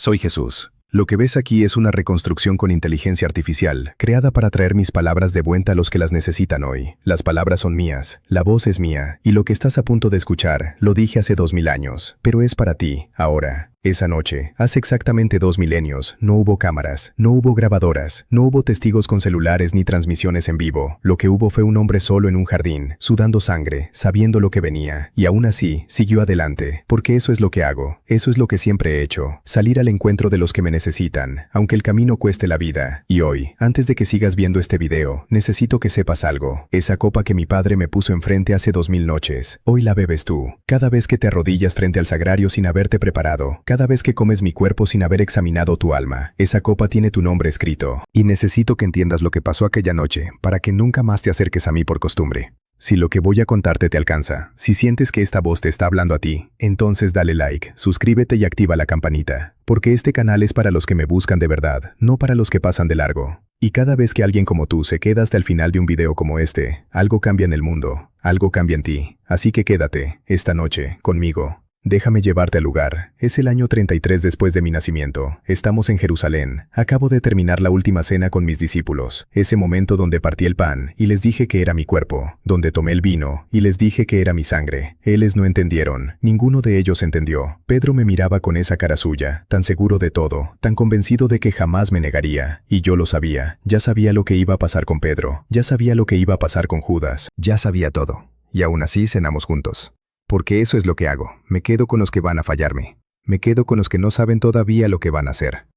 Soy Jesús. Lo que ves aquí es una reconstrucción con inteligencia artificial, creada para traer mis palabras de vuelta a los que las necesitan hoy. Las palabras son mías, la voz es mía, y lo que estás a punto de escuchar, lo dije hace 2000 años, pero es para ti, ahora. Esa noche, hace exactamente 2 milenios, no hubo cámaras, no hubo grabadoras, no hubo testigos con celulares ni transmisiones en vivo. Lo que hubo fue un hombre solo en un jardín, sudando sangre, sabiendo lo que venía, y aún así, siguió adelante, porque eso es lo que hago, eso es lo que siempre he hecho, salir al encuentro de los que me necesitan, aunque el camino cueste la vida. Y hoy, antes de que sigas viendo este video, necesito que sepas algo. Esa copa que mi padre me puso enfrente hace 2000 noches, hoy la bebes tú. Cada vez que te arrodillas frente al sagrario sin haberte preparado, cada vez que comes mi cuerpo sin haber examinado tu alma, esa copa tiene tu nombre escrito. Y necesito que entiendas lo que pasó aquella noche, para que nunca más te acerques a mí por costumbre. Si lo que voy a contarte te alcanza, si sientes que esta voz te está hablando a ti, entonces dale like, suscríbete y activa la campanita, porque este canal es para los que me buscan de verdad, no para los que pasan de largo. Y cada vez que alguien como tú se queda hasta el final de un video como este, algo cambia en el mundo, algo cambia en ti. Así que quédate, esta noche, conmigo. Déjame llevarte al lugar. Es el año 33 después de mi nacimiento. Estamos en Jerusalén. Acabo de terminar la última cena con mis discípulos. Ese momento donde partí el pan y les dije que era mi cuerpo. Donde tomé el vino y les dije que era mi sangre. Ellos no entendieron. Ninguno de ellos entendió. Pedro me miraba con esa cara suya, tan seguro de todo, tan convencido de que jamás me negaría. Y yo lo sabía. Ya sabía lo que iba a pasar con Pedro. Ya sabía lo que iba a pasar con Judas. Ya sabía todo. Y aún así cenamos juntos. Porque eso es lo que hago, me quedo con los que van a fallarme. Me quedo con los que no saben todavía lo que van a hacer.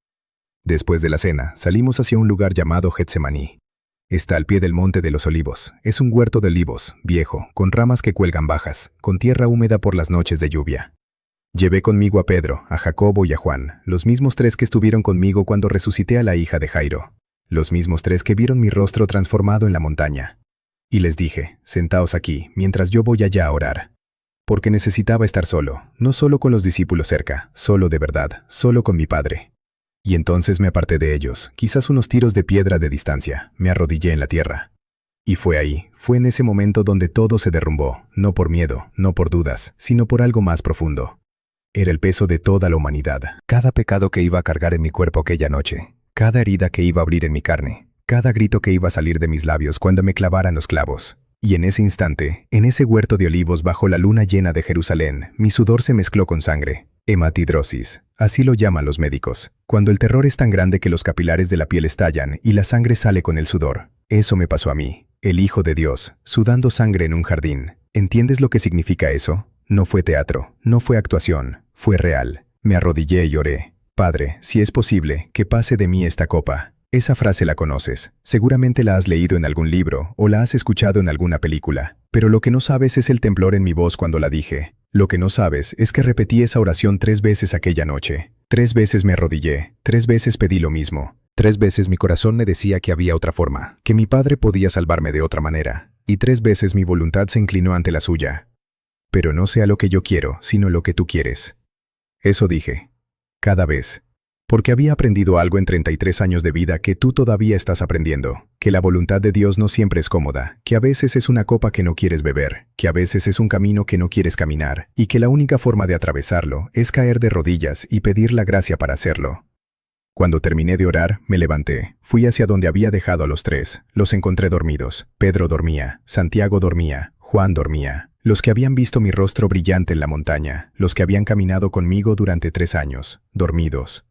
Después de la cena, salimos hacia un lugar llamado Getsemaní. Está al pie del Monte de los Olivos. Es un huerto de olivos, viejo, con ramas que cuelgan bajas, con tierra húmeda por las noches de lluvia. Llevé conmigo a Pedro, a Jacobo y a Juan, los mismos 3 que estuvieron conmigo cuando resucité a la hija de Jairo. Los mismos 3 que vieron mi rostro transformado en la montaña. Y les dije, sentaos aquí, mientras yo voy allá a orar. Porque necesitaba estar solo, no solo con los discípulos cerca, solo de verdad, solo con mi Padre. Y entonces me aparté de ellos, quizás unos tiros de piedra de distancia, me arrodillé en la tierra. Y fue ahí, fue en ese momento donde todo se derrumbó, no por miedo, no por dudas, sino por algo más profundo. Era el peso de toda la humanidad. Cada pecado que iba a cargar en mi cuerpo aquella noche, cada herida que iba a abrir en mi carne, cada grito que iba a salir de mis labios cuando me clavaran los clavos. Y en ese instante, en ese huerto de olivos bajo la luna llena de Jerusalén, mi sudor se mezcló con sangre. Hematidrosis, así lo llaman los médicos. Cuando el terror es tan grande que los capilares de la piel estallan y la sangre sale con el sudor. Eso me pasó a mí, el Hijo de Dios, sudando sangre en un jardín. ¿Entiendes lo que significa eso? No fue teatro, no fue actuación, fue real. Me arrodillé y oré. Padre, si es posible, que pase de mí esta copa. Esa frase la conoces, seguramente la has leído en algún libro o la has escuchado en alguna película, pero lo que no sabes es el temblor en mi voz cuando la dije. Lo que no sabes es que repetí esa oración 3 veces aquella noche. 3 veces me arrodillé, 3 veces pedí lo mismo. 3 veces mi corazón me decía que había otra forma, que mi Padre podía salvarme de otra manera, y 3 veces mi voluntad se inclinó ante la suya. Pero no sea lo que yo quiero, sino lo que tú quieres. Eso dije. Cada vez. Porque había aprendido algo en 33 años de vida que tú todavía estás aprendiendo, que la voluntad de Dios no siempre es cómoda, que a veces es una copa que no quieres beber, que a veces es un camino que no quieres caminar, y que la única forma de atravesarlo es caer de rodillas y pedir la gracia para hacerlo. Cuando terminé de orar, me levanté, fui hacia donde había dejado a los 3, los encontré dormidos. Pedro dormía, Santiago dormía, Juan dormía. Los que habían visto mi rostro brillante en la montaña, los que habían caminado conmigo durante 3 años, dormidos.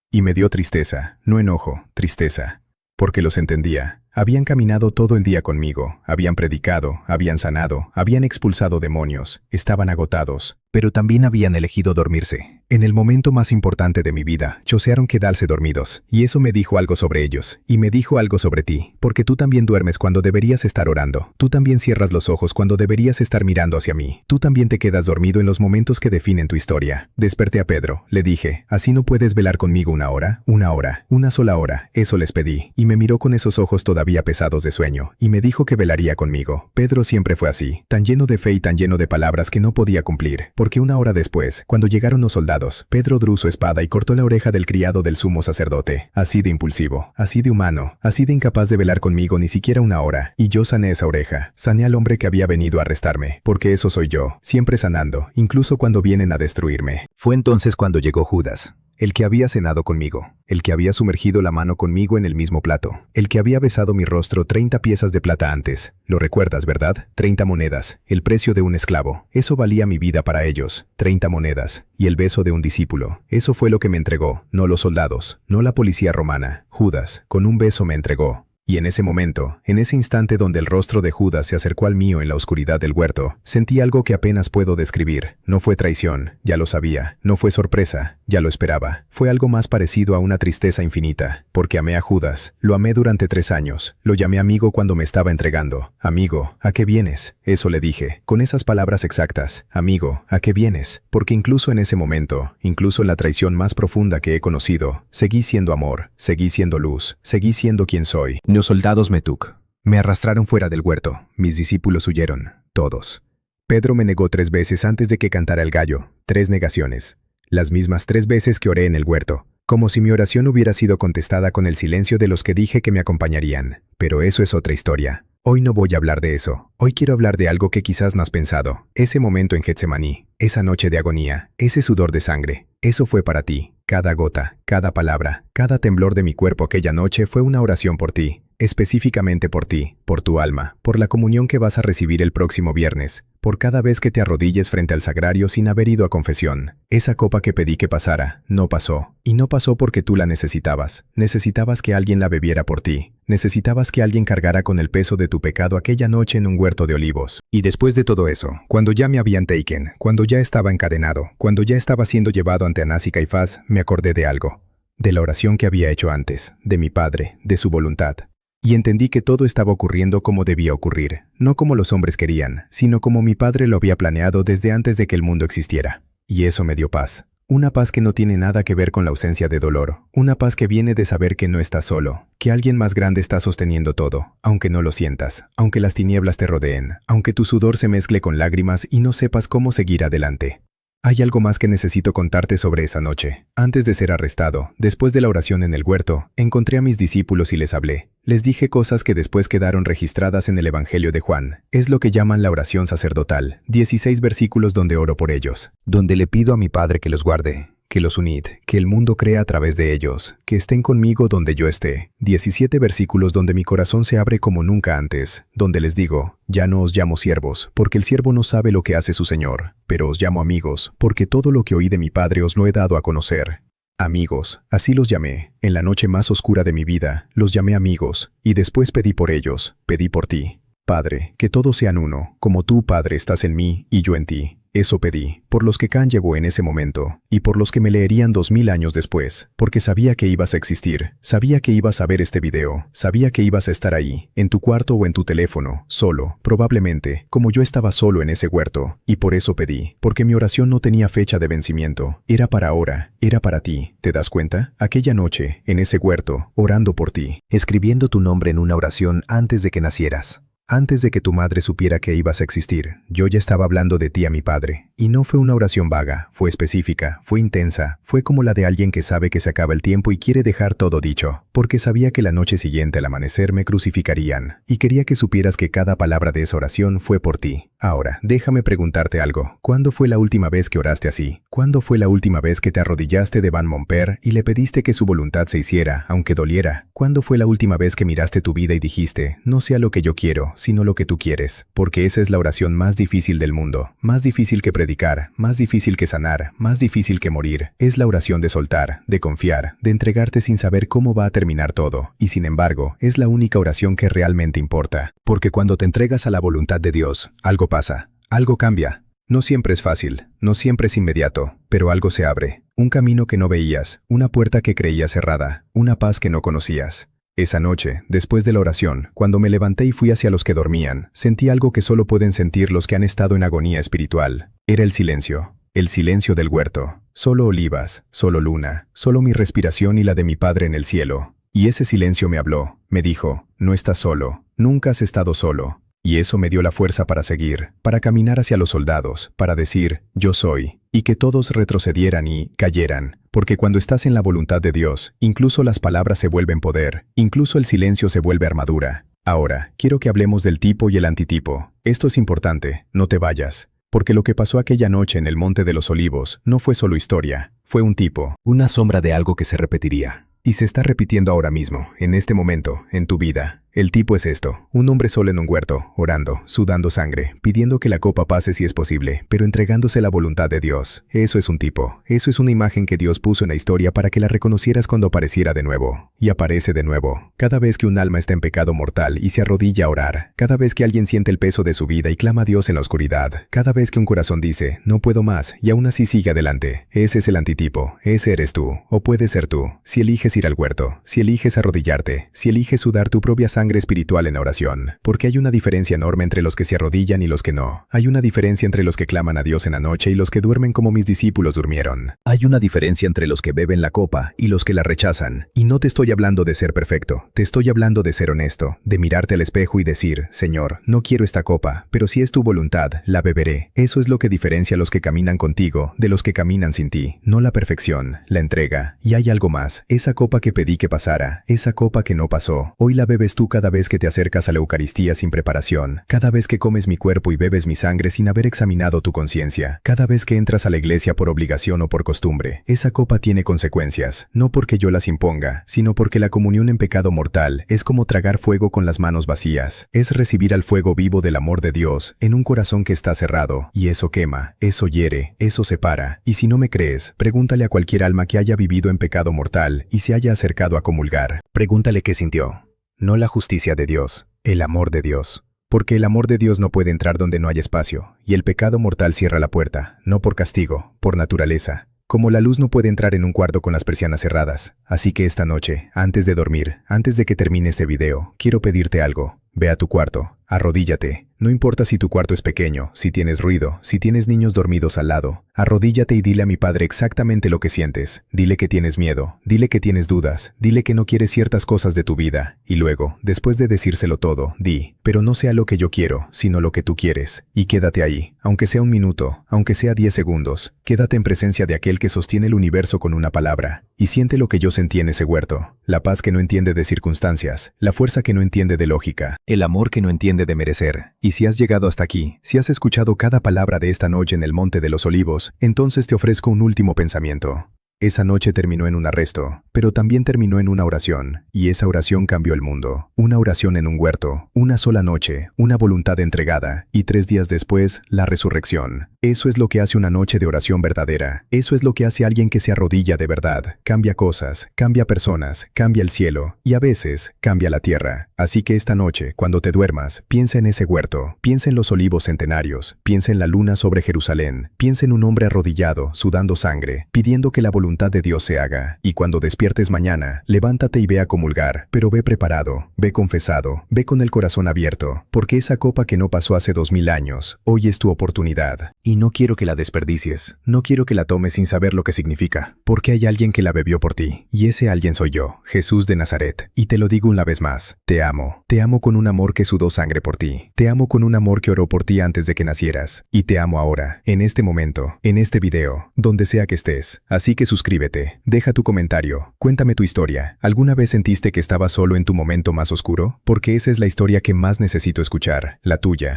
Y me dio tristeza, no enojo, tristeza, porque los entendía. Habían caminado todo el día conmigo, habían predicado, habían sanado, habían expulsado demonios, estaban agotados, pero también habían elegido dormirse. En el momento más importante de mi vida, chosearon quedarse dormidos, y eso me dijo algo sobre ellos, y me dijo algo sobre ti, porque tú también duermes cuando deberías estar orando, tú también cierras los ojos cuando deberías estar mirando hacia mí, tú también te quedas dormido en los momentos que definen tu historia. Desperté a Pedro, le dije, ¿así no puedes velar conmigo una hora, una sola hora? Eso les pedí, y me miró con esos ojos todavía pesados de sueño, y me dijo que velaría conmigo. Pedro siempre fue así, tan lleno de fe y tan lleno de palabras que no podía cumplir, porque una hora después, cuando llegaron los soldados, Pedro dró su espada y cortó la oreja del criado del sumo sacerdote. Así de impulsivo, así de humano, así de incapaz de velar conmigo ni siquiera una hora, y yo sané esa oreja, sané al hombre que había venido a arrestarme, porque eso soy yo, siempre sanando, incluso cuando vienen a destruirme. Fue entonces cuando llegó Judas, el que había cenado conmigo, el que había sumergido la mano conmigo en el mismo plato, el que había besado mi rostro 30 piezas de plata antes. Lo recuerdas, ¿verdad? 30 monedas, el precio de un esclavo. Eso valía mi vida para ellos. 30 monedas. Y el beso de un discípulo. Eso fue lo que me entregó, no los soldados, no la policía romana. Judas, con un beso me entregó. Y en ese momento, en ese instante donde el rostro de Judas se acercó al mío en la oscuridad del huerto, sentí algo que apenas puedo describir. No fue traición, ya lo sabía. No fue sorpresa, ya lo esperaba. Fue algo más parecido a una tristeza infinita, porque amé a Judas. Lo amé durante 3 años. Lo llamé amigo cuando me estaba entregando. Amigo, ¿a qué vienes? Eso le dije, con esas palabras exactas. Amigo, ¿a qué vienes? Porque incluso en ese momento, incluso en la traición más profunda que he conocido, seguí siendo amor, seguí siendo luz, seguí siendo quien soy. Los soldados Metuk me arrastraron fuera del huerto. Mis discípulos huyeron, todos. Pedro me negó 3 veces antes de que cantara el gallo. 3 negaciones. Las mismas 3 veces que oré en el huerto. Como si mi oración hubiera sido contestada con el silencio de los que dije que me acompañarían. Pero eso es otra historia. Hoy no voy a hablar de eso. Hoy quiero hablar de algo que quizás no has pensado. Ese momento en Getsemaní, esa noche de agonía, ese sudor de sangre. Eso fue para ti. Cada gota, cada palabra, cada temblor de mi cuerpo aquella noche fue una oración por ti. Específicamente por ti, por tu alma, por la comunión que vas a recibir el próximo viernes, por cada vez que te arrodilles frente al sagrario sin haber ido a confesión. Esa copa que pedí que pasara, no pasó. Y no pasó porque tú la necesitabas. Necesitabas que alguien la bebiera por ti. Necesitabas que alguien cargara con el peso de tu pecado aquella noche en un huerto de olivos. Y después de todo eso, cuando ya me habían taken, cuando ya estaba encadenado, cuando ya estaba siendo llevado ante Anás y Caifás, me acordé de algo. De la oración que había hecho antes, de mi Padre, de su voluntad. Y entendí que todo estaba ocurriendo como debía ocurrir, no como los hombres querían, sino como mi Padre lo había planeado desde antes de que el mundo existiera. Y eso me dio paz. Una paz que no tiene nada que ver con la ausencia de dolor. Una paz que viene de saber que no estás solo, que alguien más grande está sosteniendo todo, aunque no lo sientas, aunque las tinieblas te rodeen, aunque tu sudor se mezcle con lágrimas y no sepas cómo seguir adelante. Hay algo más que necesito contarte sobre esa noche. Antes de ser arrestado, después de la oración en el huerto, encontré a mis discípulos y les hablé. Les dije cosas que después quedaron registradas en el Evangelio de Juan. Es lo que llaman la oración sacerdotal. 16 versículos donde oro por ellos. Donde le pido a mi Padre que los guarde, que los unid, que el mundo crea a través de ellos, que estén conmigo donde yo esté. 17 versículos donde mi corazón se abre como nunca antes, donde les digo, ya no os llamo siervos, porque el siervo no sabe lo que hace su Señor, pero os llamo amigos, porque todo lo que oí de mi Padre os lo he dado a conocer. Amigos, así los llamé, en la noche más oscura de mi vida, los llamé amigos, y después pedí por ellos, pedí por ti. Padre, que todos sean uno, como tú, Padre, estás en mí y yo en ti. Eso pedí, por los que Khan llegó en ese momento, y por los que me leerían 2000 años después, porque sabía que ibas a existir, sabía que ibas a ver este video, sabía que ibas a estar ahí, en tu cuarto o en tu teléfono, solo, probablemente, como yo estaba solo en ese huerto, y por eso pedí, porque mi oración no tenía fecha de vencimiento, era para ahora, era para ti, ¿te das cuenta? Aquella noche, en ese huerto, orando por ti, escribiendo tu nombre en una oración antes de que nacieras. Antes de que tu madre supiera que ibas a existir, yo ya estaba hablando de ti a mi Padre. Y no fue una oración vaga, fue específica, fue intensa, fue como la de alguien que sabe que se acaba el tiempo y quiere dejar todo dicho, porque sabía que la noche siguiente al amanecer me crucificarían, y quería que supieras que cada palabra de esa oración fue por ti. Ahora, déjame preguntarte algo. ¿Cuándo fue la última vez que oraste así? ¿Cuándo fue la última vez que te arrodillaste devant mon Père y le pediste que su voluntad se hiciera, aunque doliera? ¿Cuándo fue la última vez que miraste tu vida y dijiste, no sea lo que yo quiero, sino lo que tú quieres? Porque esa es la oración más difícil del mundo, más difícil que predicar, más difícil que sanar, más difícil que morir. Es la oración de soltar, de confiar, de entregarte sin saber cómo va a terminar todo, y sin embargo, es la única oración que realmente importa. Porque cuando te entregas a la voluntad de Dios, algo pasa, algo cambia. No siempre es fácil, no siempre es inmediato, pero algo se abre. Un camino que no veías, una puerta que creías cerrada, una paz que no conocías. Esa noche, después de la oración, cuando me levanté y fui hacia los que dormían, sentí algo que solo pueden sentir los que han estado en agonía espiritual. Era el silencio del huerto. Solo olivas, solo luna, solo mi respiración y la de mi Padre en el cielo. Y ese silencio me habló, me dijo, no estás solo, nunca has estado solo. Y eso me dio la fuerza para seguir, para caminar hacia los soldados, para decir, yo soy, y que todos retrocedieran y cayeran. Porque cuando estás en la voluntad de Dios, incluso las palabras se vuelven poder, incluso el silencio se vuelve armadura. Ahora, quiero que hablemos del tipo y el antitipo. Esto es importante, no te vayas. porque lo que pasó aquella noche en el Monte de los Olivos no fue solo historia, fue un tipo, una sombra de algo que se repetiría. Y se está repitiendo ahora mismo, en este momento, en tu vida. El tipo es esto, un hombre solo en un huerto, orando, sudando sangre, pidiendo que la copa pase si es posible, pero entregándose la voluntad de Dios. Eso es un tipo, eso es una imagen que Dios puso en la historia para que la reconocieras cuando apareciera de nuevo. Y aparece de nuevo. Cada vez que un alma está en pecado mortal y se arrodilla a orar, cada vez que alguien siente el peso de su vida y clama a Dios en la oscuridad, cada vez que un corazón dice, no puedo más, y aún así sigue adelante. Ese es el antitipo, ese eres tú, o puedes ser tú, si eliges ir al huerto, si eliges arrodillarte, si eliges sudar tu propia sangre espiritual en la oración, porque hay una diferencia enorme entre los que se arrodillan y los que no. Hay una diferencia entre los que claman a Dios en la noche y los que duermen como mis discípulos durmieron. Hay una diferencia entre los que beben la copa y los que la rechazan. Y no te estoy hablando de ser perfecto, te estoy hablando de ser honesto, de mirarte al espejo y decir, Señor, no quiero esta copa, pero si es tu voluntad, la beberé. Eso es lo que diferencia a los que caminan contigo de los que caminan sin ti, no la perfección, la entrega. Y hay algo más, esa copa que pedí que pasara, esa copa que no pasó, hoy la bebes tú cada vez que te acercas a la Eucaristía sin preparación, cada vez que comes mi cuerpo y bebes mi sangre sin haber examinado tu conciencia, cada vez que entras a la iglesia por obligación o por costumbre. Esa copa tiene consecuencias, no porque yo las imponga, sino porque la comunión en pecado mortal es como tragar fuego con las manos vacías, es recibir al fuego vivo del amor de Dios en un corazón que está cerrado, y eso quema, eso hiere, eso separa. Y si no me crees, pregúntale a cualquier alma que haya vivido en pecado mortal y se haya acercado a comulgar. Pregúntale qué sintió. No la justicia de Dios, el amor de Dios. Porque el amor de Dios no puede entrar donde no hay espacio, y el pecado mortal cierra la puerta, no por castigo, por naturaleza. Como la luz no puede entrar en un cuarto con las persianas cerradas. Así que esta noche, antes de dormir, antes de que termine este video, quiero pedirte algo. Ve a tu cuarto, arrodíllate. No importa si tu cuarto es pequeño, si tienes ruido, si tienes niños dormidos al lado. Arrodíllate y dile a mi Padre exactamente lo que sientes. Dile que tienes miedo, dile que tienes dudas, dile que no quieres ciertas cosas de tu vida. Y luego, después de decírselo todo, di, pero no sea lo que yo quiero, sino lo que tú quieres. Y quédate ahí, aunque sea un minuto, aunque sea 10 segundos. Quédate en presencia de aquel que sostiene el universo con una palabra. Y siente lo que yo sentí en ese huerto. La paz que no entiende de circunstancias, la fuerza que no entiende de lógica, el amor que no entiende de merecer. Y si has llegado hasta aquí, si has escuchado cada palabra de esta noche en el Monte de los Olivos, entonces te ofrezco un último pensamiento. Esa noche terminó en un arresto, pero también terminó en una oración, y esa oración cambió el mundo. Una oración en un huerto, una sola noche, una voluntad entregada, y 3 días después, la resurrección. Eso es lo que hace una noche de oración verdadera. Eso es lo que hace alguien que se arrodilla de verdad. Cambia cosas, cambia personas, cambia el cielo, y a veces, cambia la tierra. Así que esta noche, cuando te duermas, piensa en ese huerto, piensa en los olivos centenarios, piensa en la luna sobre Jerusalén, piensa en un hombre arrodillado, sudando sangre, pidiendo que la voluntad de Dios se haga. Y cuando despiertes mañana, levántate y ve a comulgar, pero ve preparado, ve confesado, ve con el corazón abierto, porque esa copa que no pasó hace 2000 años, hoy es tu oportunidad. Y no quiero que la desperdicies, no quiero que la tomes sin saber lo que significa, porque hay alguien que la bebió por ti, y ese alguien soy yo, Jesús de Nazaret. Y te lo digo una vez más, te amo con un amor que sudó sangre por ti, te amo con un amor que oró por ti antes de que nacieras, y te amo ahora, en este momento, en este video, donde sea que estés. Así que suscríbete, deja tu comentario, cuéntame tu historia. ¿Alguna vez sentiste que estabas solo en tu momento más oscuro? Porque esa es la historia que más necesito escuchar, la tuya.